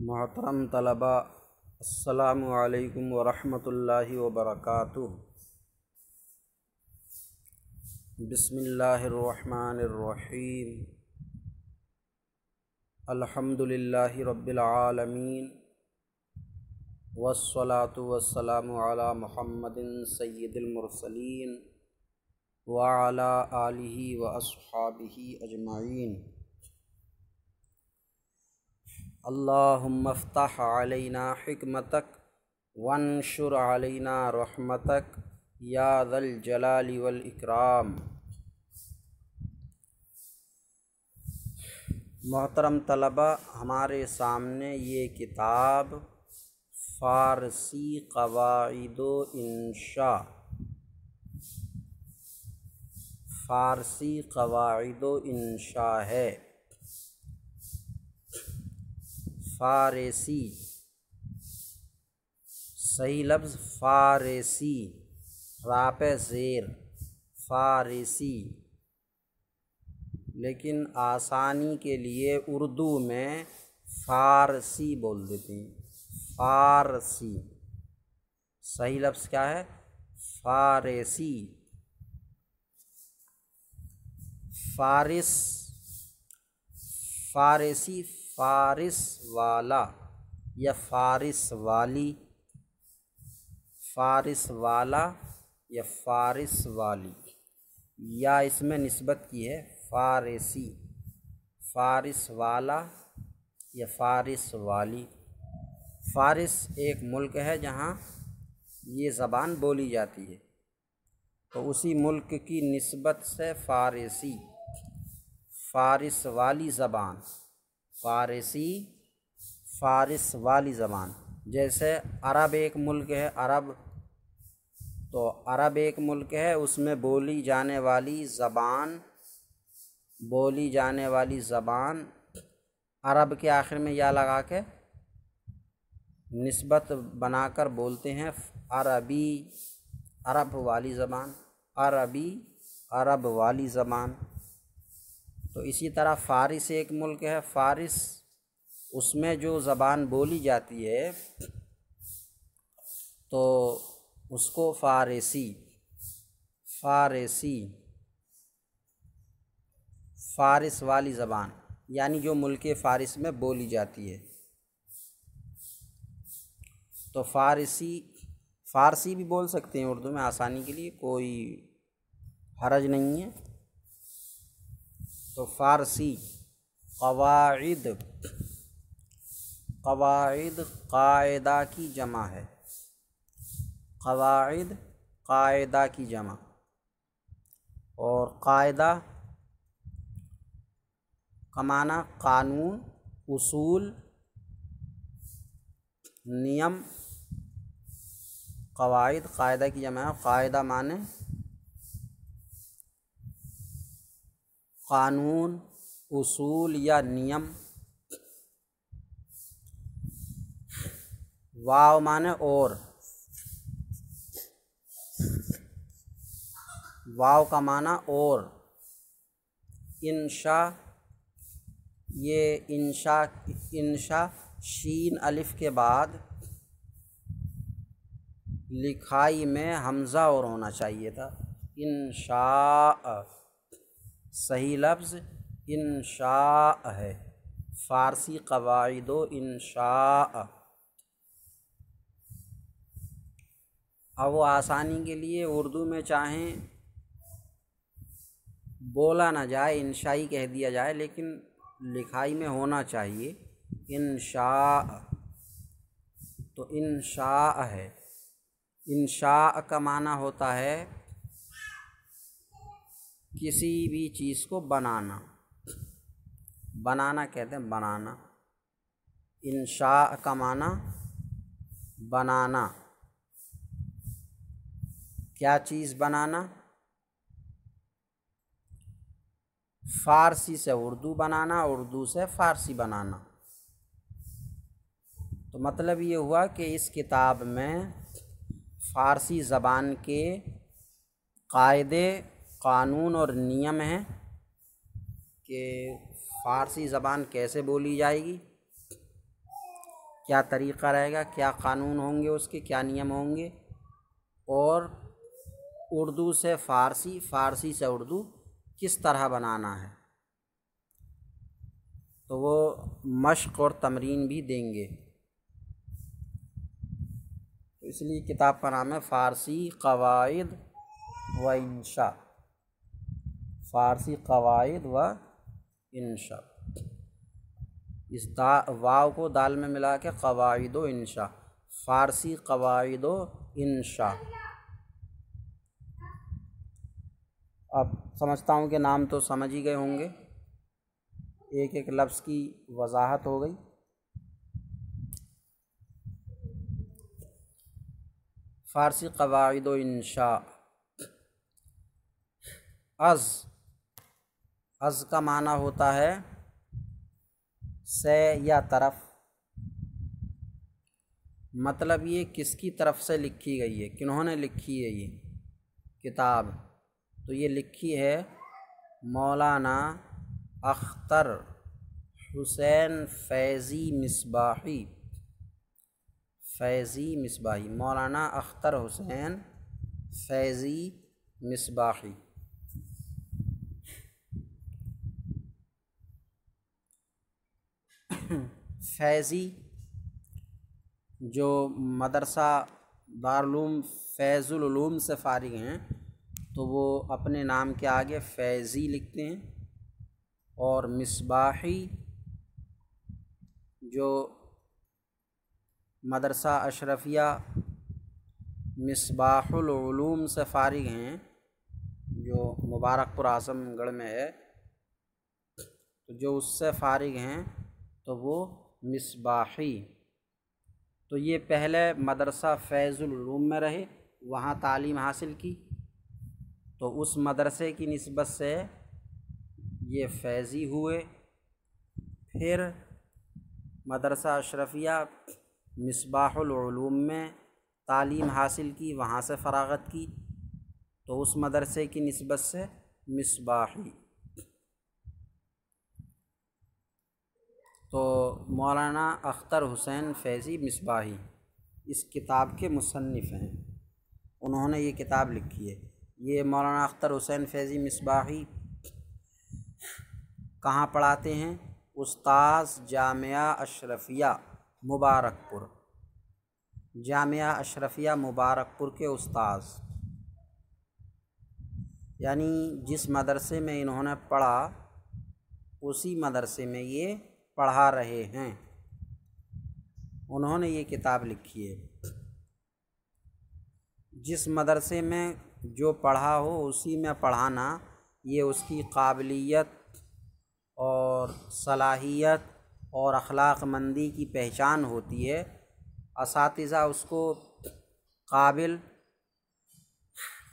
محترم طلباء، السلام علیکم ورحمۃ اللہ وبرکاتہ۔ بسم اللہ الرحمن الرحیم۔ الحمد للہ رب العالمین، والصلاة والسلام علی محمد سید المرسلین وعلی آلہ واصحابہ اجمعین۔ اللہم افتح علینا حکمتک وانشر علینا رحمتک یا ذا الجلال والاکرام۔ محترم طلباء، ہمارے سامنے یہ کتاب فارسی قواعد و انشاء ہے۔ فارسی صحیح لفظ فارسی، راء زیر فارسی، لیکن آسانی کے لیے اردو میں فارسی بول دیتے ہیں۔ فارسی صحیح لفظ کیا ہے؟ فارسی۔ فارسی فارس والا یا فارس والی، فارس والا یا فارس والی، یا اس میں نسبت کی ہے فارسی، فارس والا یا فارس والی۔ فارس ایک ملک ہے جہاں یہ زبان بولی جاتی ہے، تو اسی ملک کی نسبت سے فارسی، فارس والی زبان، فارسی فارس والی زبان۔ جیسے عرب ایک ملک ہے، عرب تو عرب ایک ملک ہے، اس میں بولی جانے والی زبان عرب کے آخر میں یا لگا کے نسبت بنا کر بولتے ہیں عربی، عرب والی زبان، عربی عرب والی زبان۔ تو اسی طرح فارس ایک ملک ہے، فارس اس میں جو زبان بولی جاتی ہے تو اس کو فارسی فارس والی زبان، یعنی جو ملک فارس میں بولی جاتی ہے۔ تو فارسی بھی بول سکتے ہیں اردو میں آسانی کے لیے، کوئی حرج نہیں ہے۔ تو فارسی قواعد قاعدہ کی جمع ہے، قواعد قاعدہ کی جمع، اور قاعدہ کا معنی قانون، اصول، نیم۔ قواعد قاعدہ کی جمع ہے، قاعدہ معنی قانون، اصول یا نیم۔ واو معنی اور، واو کا معنی اور۔ انشاء، یہ انشاء شین الف کے بعد لکھائی میں حمزہ اور ہونا چاہیے تھا۔ انشاء صحیح لفظ انشاء ہے۔ فارسی قواعد و انشاء۔ اب وہ آسانی کے لیے اردو میں چاہیں بولا نہ جائے، انشائی کہہ دیا جائے، لیکن لکھائی میں ہونا چاہیے انشاء، تو انشاء ہے۔ انشاء کا معنی ہوتا ہے کسی بھی چیز کو بنانا، بنانا کہتے ہیں، بنانا۔ انشاء کا معنی بنانا۔ کیا چیز بنانا؟ فارسی سے اردو بنانا، اردو سے فارسی بنانا۔ تو مطلب یہ ہوا کہ اس کتاب میں فارسی زبان کے قاعدے، قانون اور نیم ہیں کہ فارسی زبان کیسے بولی جائے گی، کیا طریقہ رہے گا، کیا قانون ہوں گے اس کے، کیا نیم ہوں گے، اور اردو سے فارسی، فارسی سے اردو کس طرح بنانا ہے، تو وہ مشق اور تمرین بھی دیں گے۔ اس لیے کتاب کا نام ہے فارسی قواعد و انشاء، فارسی قواعد و انشاء، اس واو کو دال میں ملا کے قواعد و انشاء، فارسی قواعد و انشاء۔ اب سمجھتا ہوں کہ نام تو سمجھ ہی گئے ہوں گے، ایک ایک لفظ کی وضاحت ہو گئی۔ فارسی قواعد و انشاء۔ از کا معنی ہوتا ہے سے یا طرف، مطلب یہ کس کی طرف سے لکھی گئی ہے، کنہوں نے لکھی ہے یہ کتاب، تو یہ لکھی ہے مولانا اختر حسین فیضی مصباحی، فیضی مصباحی، مولانا اختر حسین فیضی مصباحی۔ فیضی جو مدرسہ دارالعلوم فیض العلوم سے فارغ ہیں تو وہ اپنے نام کے آگے فیضی لکھتے ہیں، اور مصباحی جو مدرسہ اشرفیہ مصباح العلوم سے فارغ ہیں جو مبارک پور اعظم گڑھ میں ہے، تو جو اس سے فارغ ہیں تو وہ مصباحی۔ تو یہ پہلے مدرسہ فیض العلوم میں رہے، وہاں تعلیم حاصل کی، تو اس مدرسے کی نسبت سے یہ فیضی ہوئے۔ پھر مدرسہ اشرفیہ مصباح العلوم میں تعلیم حاصل کی، وہاں سے فراغت کی، تو اس مدرسے کی نسبت سے مصباحی۔ تو مولانا اختر حسین فیضی مصباحی اس کتاب کے مصنف ہیں، انہوں نے یہ کتاب لکھی ہے۔ یہ مولانا اختر حسین فیضی مصباحی کہاں پڑھاتے ہیں؟ استاذ جامعہ اشرفیہ مبارک پور، جامعہ اشرفیہ مبارک پور کے استاذ، یعنی جس مدرسے میں انہوں نے پڑھا اسی مدرسے میں یہ پڑھا رہے ہیں، انہوں نے یہ کتاب لکھی ہے۔ جس مدرسے میں جو پڑھا ہو اسی میں پڑھانا یہ اس کی قابلیت اور صلاحیت اور اخلاق مندی کی پہچان ہوتی ہے۔ اساتذہ اس کو قابل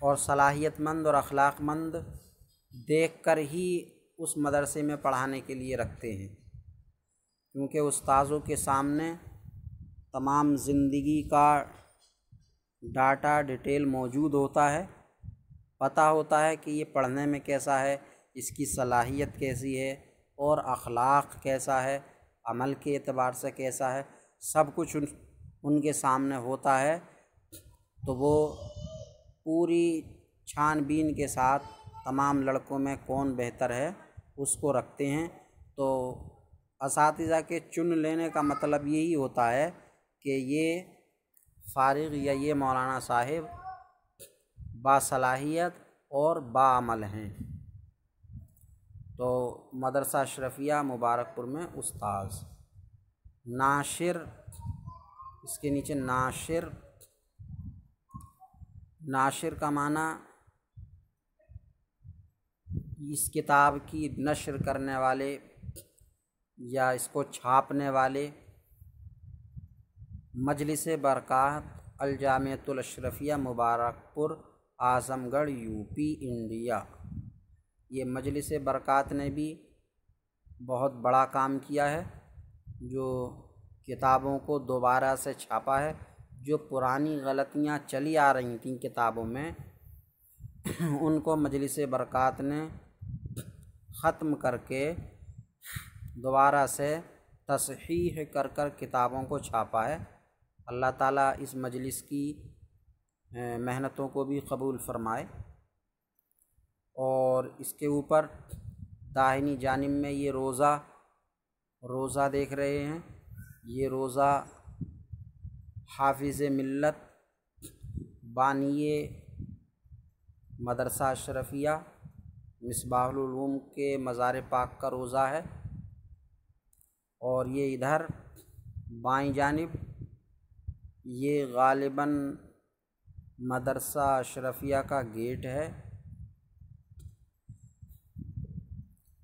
اور صلاحیت مند اور اخلاق مند دیکھ کر ہی اس مدرسے میں پڑھانے کے لیے رکھتے ہیں، کیونکہ استاذوں کے سامنے تمام زندگی کا ڈاٹا ڈیٹیل موجود ہوتا ہے، پتہ ہوتا ہے کہ یہ پڑھنے میں کیسا ہے، اس کی صلاحیت کیسی ہے، اور اخلاق کیسا ہے، عمل کے اعتبار سے کیسا ہے، سب کچھ ان کے سامنے ہوتا ہے، تو وہ پوری چھان بین کے ساتھ تمام لڑکوں میں کون بہتر ہے اس کو رکھتے ہیں۔ تو اساتذہ کے چن لینے کا مطلب یہی ہوتا ہے کہ یہ فارغ یا یہ مولانا صاحب باصلاحیت اور باعمل ہیں۔ تو مدرسہ اشرفیہ مبارک پور میں استاذ۔ ناشر، اس کے نیچے ناشر، ناشر کا معنی اس کتاب کی نشر کرنے والے یا اس کو چھاپنے والے۔ مجلس برکات الجامعۃ الاشرفیہ مبارک پور اعظم گڑھ یو پی انڈیا۔ یہ مجلس برکات نے بھی بہت بڑا کام کیا ہے، جو کتابوں کو دوبارہ سے چھاپا ہے، جو پرانی غلطیاں چلی آ رہی تھیں کتابوں میں ان کو مجلس برکات نے ختم کر کے دوبارہ سے تصحیح کر کر کتابوں کو چھاپا ہے۔ اللہ تعالیٰ اس مجلس کی محنتوں کو بھی قبول فرمائے۔ اور اس کے اوپر داہنی جانب میں یہ روزہ دیکھ رہے ہیں، یہ روزہ حافظ ملت بانی مدرسہ اشرفیہ مصباح العلوم کے مزار پاک کا روزہ ہے، اور یہ ادھر بائیں جانب یہ غالباً مدرسہ اشرفیہ کا گیٹ ہے،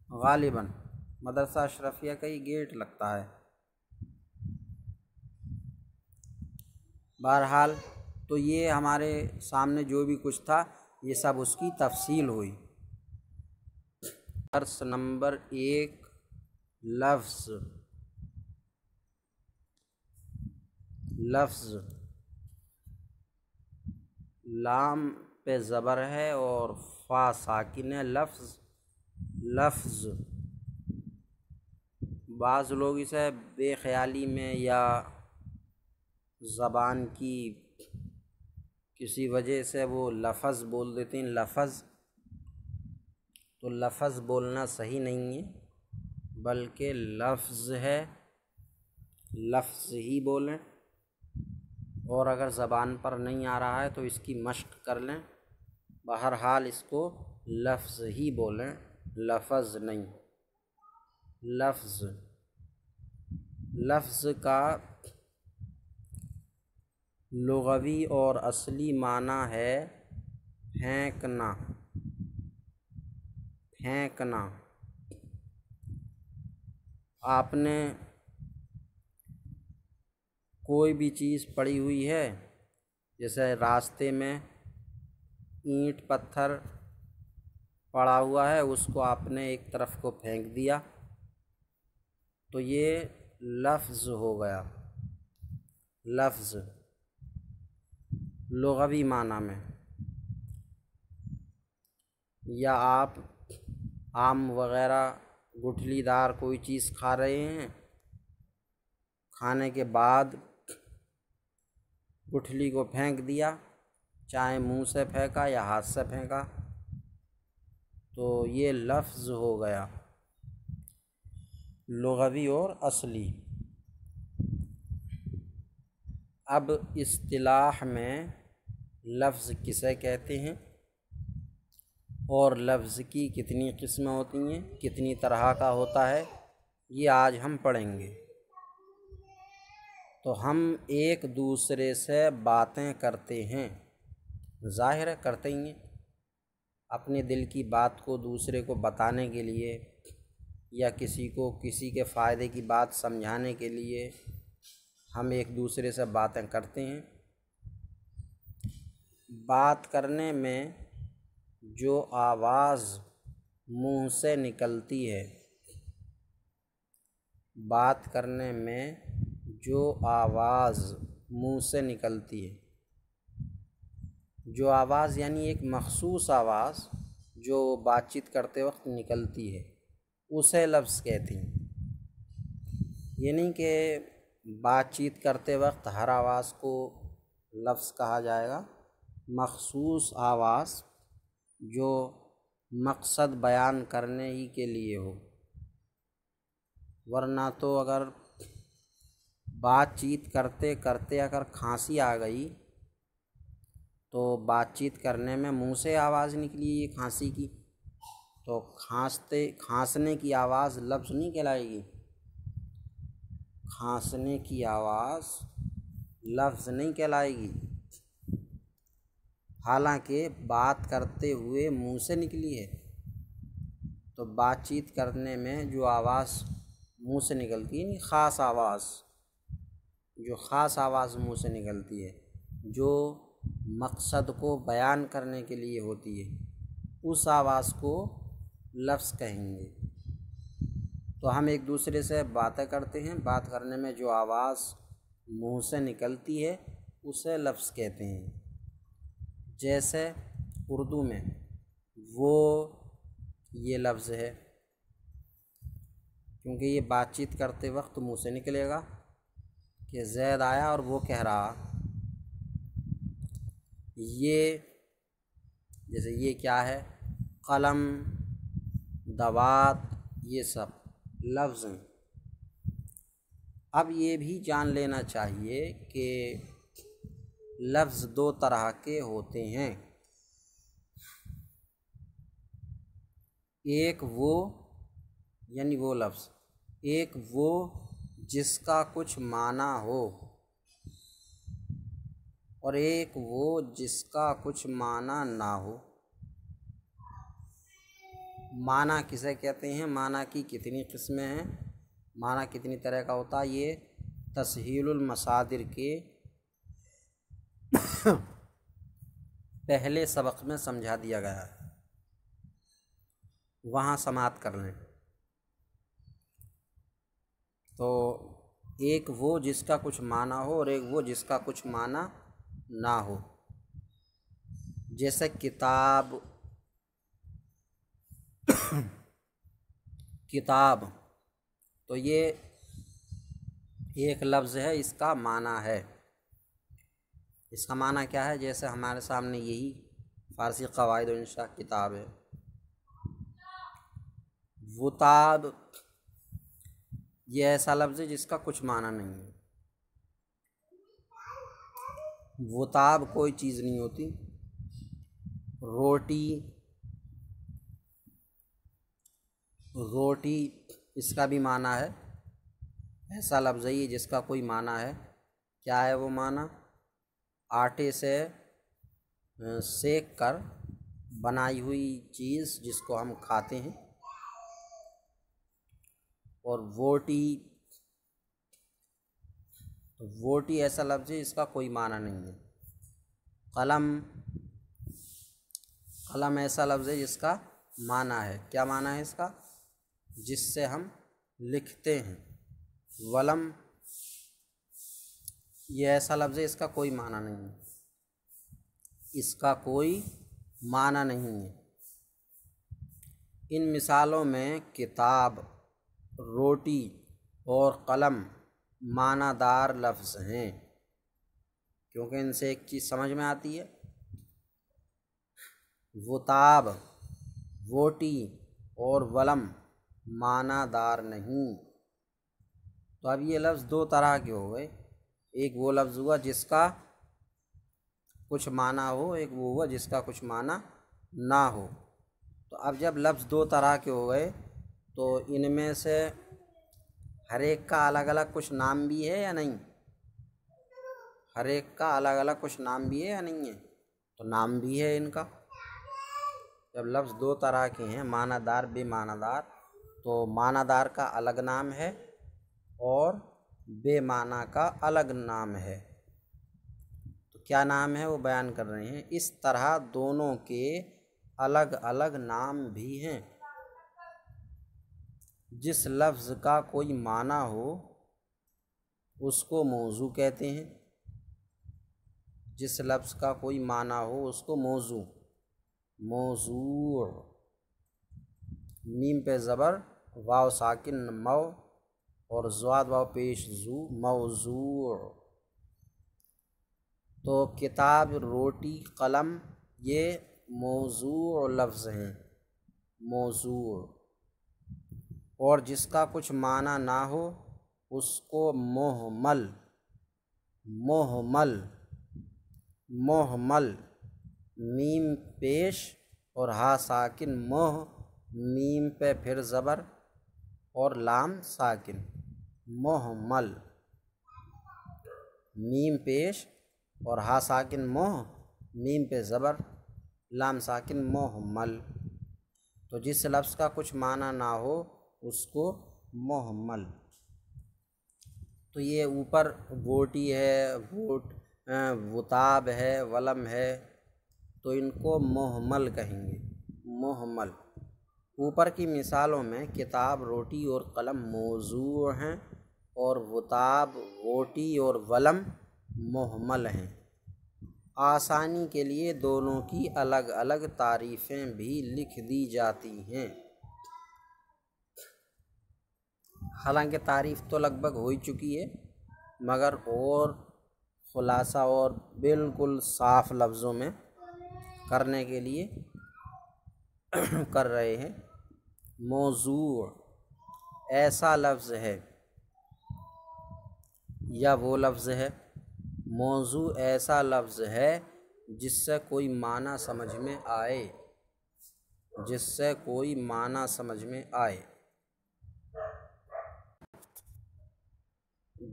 غالباً مدرسہ اشرفیہ کا ہی گیٹ لگتا ہے۔ بہرحال تو یہ ہمارے سامنے جو بھی کچھ تھا یہ سب اس کی تفصیل ہوئی۔ درس نمبر 1 لفظ لام پہ زبر ہے اور فا ساکن ہے۔ لفظ بعض لوگ اسے بے خیالی میں یا زبان کی کسی وجہ سے وہ لفظ بول دیتے ہیں، لفظ، تو لفظ بولنا صحیح نہیں ہے، بلکہ لفظ ہے، لفظ ہی بولیں۔ اور اگر زبان پر نہیں آ رہا ہے تو اس کی مشق کر لیں، بہرحال اس کو لفظ ہی بولیں، لفظ نہیں۔ لفظ کا لغوی اور اصلی معنی ہے پھینکنا۔ آپ نے کوئی بھی چیز پڑی ہوئی ہے، جیسے راستے میں اینٹ پتھر پڑا ہوا ہے، اس کو آپ نے ایک طرف کو پھینک دیا تو یہ لفظ ہو گیا، لفظ لغوی معنی میں۔ یا آپ آم وغیرہ گٹھلی دار کوئی چیز کھا رہے ہیں، کھانے کے بعد گٹھلی کو پھینک دیا، چاہے منہ سے پھینکا یا ہاتھ سے پھینکا، تو یہ لفظ ہو گیا، لغوی اور اصلی۔ اب اصطلاح میں لفظ کسے کہتے ہیں اور لفظ کی کتنی قسمیں ہوتی ہیں، کتنی طرح کا ہوتا ہے، یہ آج ہم پڑھیں گے۔ تو ہم ایک دوسرے سے باتیں کرتے ہیں، ظاہر ہے کرتے ہی ہیں، اپنے دل کی بات کو دوسرے کو بتانے کے لیے یا کسی کو کسی کے فائدے کی بات سمجھانے کے لیے ہم ایک دوسرے سے باتیں کرتے ہیں۔ بات کرنے میں جو آواز منہ سے نکلتی ہے، بات کرنے میں جو آواز منہ سے نکلتی ہے، جو آواز یعنی ایک مخصوص آواز جو بات چیت کرتے وقت نکلتی ہے، اسے لفظ کہتے ہیں۔ یہ نہیں کہ بات چیت کرتے وقت ہر آواز کو لفظ کہا جائے گا، مخصوص آواز جو مقصد بیان کرنے ہی کے لیے ہو، ورنہ تو اگر بات چیت کرتے کرتے اگر کھانسی آ گئی تو بات چیت کرنے میں منہ سے آواز نکلی یہ کھانسی کی، تو کھانسنے کی آواز لفظ نہیں کہلائے گی، کھانسنے کی آواز لفظ نہیں کہلائے گی، حالانکہ بات کرتے ہوئے منہ سے نکلی ہے۔ تو بات چیت کرنے میں جو آواز منہ سے نکلتی ہے، خاص آواز، جو خاص آواز منہ سے نکلتی ہے، جو مقصد کو بیان کرنے کے لیے ہوتی ہے، اس آواز کو لفظ کہیں گے۔ تو ہم ایک دوسرے سے باتیں کرتے ہیں، بات کرنے میں جو آواز منہ سے نکلتی ہے اسے لفظ کہتے ہیں۔ جیسے اردو میں وہ یہ لفظ ہے، کیونکہ یہ بات چیت کرتے وقت منہ سے نکلے گا کہ زید آیا اور وہ کہہ رہا یہ، جیسے یہ کیا ہے، قلم، دوات، یہ سب لفظ ہیں۔ اب یہ بھی جان لینا چاہیے کہ لفظ دو طرح کے ہوتے ہیں، ایک وہ یعنی وہ لفظ، ایک وہ جس کا کچھ معنی ہو، اور ایک وہ جس کا کچھ معنی نہ ہو۔ معنی کسے کہتے ہیں؟ معنی کی کتنی قسمیں ہیں، معنی کتنی طرح کا ہوتا ہے، یہ تسہیل المصادر کے پہلے سبق میں سمجھا دیا گیا ہے، وہاں سماعت کر لیں۔ تو ایک وہ جس کا کچھ معنی ہو اور ایک وہ جس کا کچھ معنی نہ ہو، جیسے کتاب، کتاب تو یہ ایک لفظ ہے، اس کا معنی ہے، اس کا معنی کیا ہے؟ جیسے ہمارے سامنے یہی فارسی قواعد و انشاء کتاب ہے۔ وطاب یہ ایسا لفظ ہے جس کا کچھ معنی نہیں ہے، وطاب کوئی چیز نہیں ہوتی۔ روٹی، روٹی اس کا بھی معنی ہے، ایسا لفظ ہے جس کا کوئی معنی ہے۔ کیا ہے وہ معنی؟ آٹے سے سیک کر بنائی ہوئی چیز جس کو ہم کھاتے ہیں۔ اور ووٹی، ووٹی ایسا لفظ ہے اس کا کوئی معنی نہیں ہے۔ قلم، قلم ایسا لفظ ہے جس کا معنی ہے، کیا معنی ہے اس کا؟ جس سے ہم لکھتے ہیں۔ ولم یہ ایسا لفظ ہے اس کا کوئی معنی نہیں ہے، اس کا کوئی معنی نہیں ہے۔ ان مثالوں میں کتاب، روٹی اور قلم معنی دار لفظ ہیں، کیونکہ ان سے ایک چیز سمجھ میں آتی ہے۔ وطاب، ووٹی اور ولم معنی دار نہیں۔ تو اب یہ لفظ دو طرح کے ہو گئے، ایک وہ لفظ ہوا جس کا کچھ معنی ہو، ایک وہ ہوا جس کا کچھ معنی نہ ہو۔ تو اب جب لفظ دو طرح کے ہو گئے تو ان میں سے ہر ایک کا الگ الگ کچھ نام بھی ہے یا نہیں؟ ہر ایک کا الگ الگ کچھ نام بھی ہے یا نہیں ہے؟ تو نام بھی ہے ان کا۔ جب لفظ دو طرح کے ہیں، معنی دار، بے معنی دار، تو معنی دار کا الگ نام ہے اور بے معنی کا الگ نام ہے۔ تو کیا نام ہے وہ بیان کر رہے ہیں۔ اس طرح دونوں کے الگ الگ نام بھی ہیں۔ جس لفظ کا کوئی معنی ہو اس کو موضوع کہتے ہیں، جس لفظ کا کوئی معنی ہو اس کو موضوع، موضوع، میم پہ زبر، واو ساکن مو اور زواد واو پیش زو، موضوع۔ تو کتاب، روٹی، قلم یہ موضوع لفظ ہیں، موضوع۔ اور جس کا کچھ معنی نہ ہو اس کو مہمل، مہمل، مہمل، میم پیش اور ہا ساکن مہ، میم پہ پھر زبر اور لام ساکن، مہمل، میم پیش اور ہا ساکن مہ، میم پہ زبر، لام ساکن، مہمل۔ تو جس لفظ کا کچھ معنی نہ ہو اس کو مہمل۔ تو یہ اوپر ووٹی ہے، وطاب ہے، ولم ہے، تو ان کو مہمل کہیں گے، مہمل۔ اوپر کی مثالوں میں کتاب، روٹی اور قلم موضوع ہیں اور وطاب، ووٹی اور ولم مہمل ہیں۔ آسانی کے لیے دونوں کی الگ الگ تعریفیں بھی لکھ دی جاتی ہیں۔ حالانکہ تعریف تو لگ بھگ ہو ہی چکی ہے، مگر اور خلاصہ اور بالکل صاف لفظوں میں کرنے کے لیے کر رہے ہیں۔ موضوع ایسا لفظ ہے یا وہ لفظ ہے، موضوع ایسا لفظ ہے جس سے کوئی معنی سمجھ میں آئے، جس سے کوئی معنی سمجھ میں آئے۔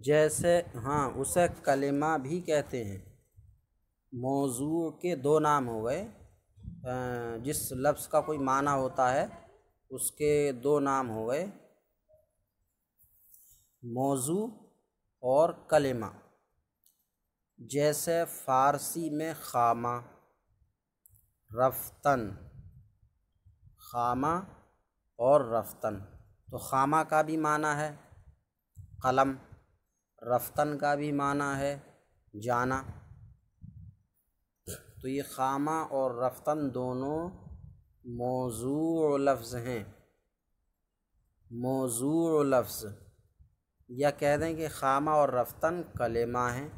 جیسے اسے کلمہ بھی کہتے ہیں۔ موضوع کے دو نام ہو گئے، جس لفظ کا کوئی معنی ہوتا ہے اس کے دو نام ہو گئے، موضوع اور کلمہ۔ جیسے فارسی میں خامہ، رفتن، خامہ اور رفتن، تو خامہ کا بھی معنی ہے قلم، رفتن کا بھی معنی ہے جانا۔ تو یہ خامہ اور رفتن دونوں موضوع لفظ ہیں، موضوع لفظ، یا کہہ دیں کہ خامہ اور رفتن کلمہ ہیں،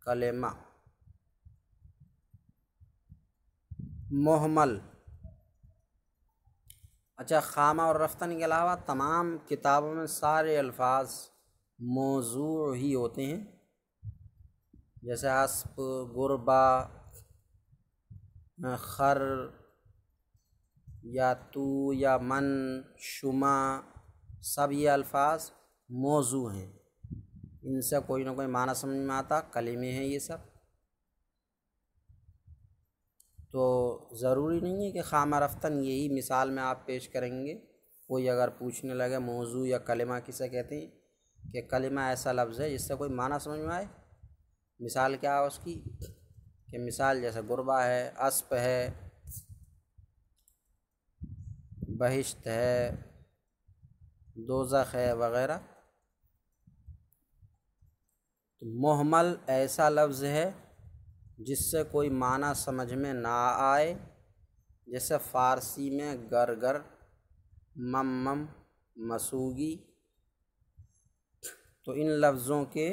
کلمہ۔ محمل، اچھا خامہ اور رفتن کے علاوہ تمام کتابوں میں سارے الفاظ موضوع ہی ہوتے ہیں، جیسے اسب، غربا، خر، یا تو، یا من، شما، سب یہ الفاظ موضوع ہیں، ان سے کوئی نہ کوئی معنی سمجھ میں آتا، کلمے ہیں یہ سب۔ تو ضروری نہیں ہے کہ خامہ رفتن یہی مثال میں آپ پیش کریں گے۔ کوئی اگر پوچھنے لگے موضوع یا کلمہ کسے کہتے ہیں، کہ کلمہ ایسا لفظ ہے جس سے کوئی معنی سمجھ میں آئے، مثال کیا ہے اس کی، کہ مثال جیسے غربا ہے، اسب ہے، بہشت ہے، دوزخ ہے وغیرہ۔ محمل ایسا لفظ ہے جس سے کوئی معنی سمجھ میں نہ آئے، جیسے فارسی میں گرگر، مم، مسوگی، تو ان لفظوں کے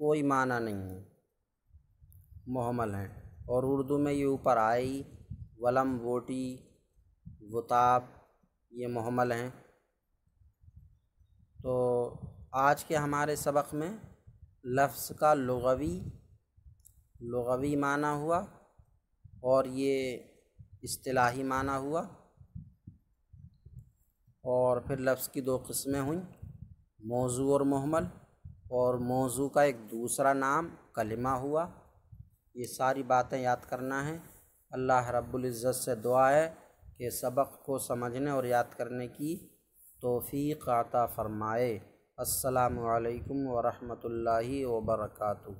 کوئی معنی نہیں ہے، محمل ہیں۔ اور اردو میں یہ اوپر آئی، ولم، ووٹی، وطاب، یہ محمل ہیں۔ تو آج کے ہمارے سبق میں لفظ کا لغوی معنی ہوا اور یہ اصطلاحی معنی ہوا، اور پھر لفظ کی دو قسمیں ہوئیں، موضوع اور محمل، اور موضوع کا ایک دوسرا نام کلمہ ہوا۔ یہ ساری باتیں یاد کرنا ہے۔ اللہ رب العزت سے دعا ہے کہ سبق کو سمجھنے اور یاد کرنے کی توفیق عطا فرمائے۔ السلام علیکم ورحمۃ اللہ وبرکاتہ۔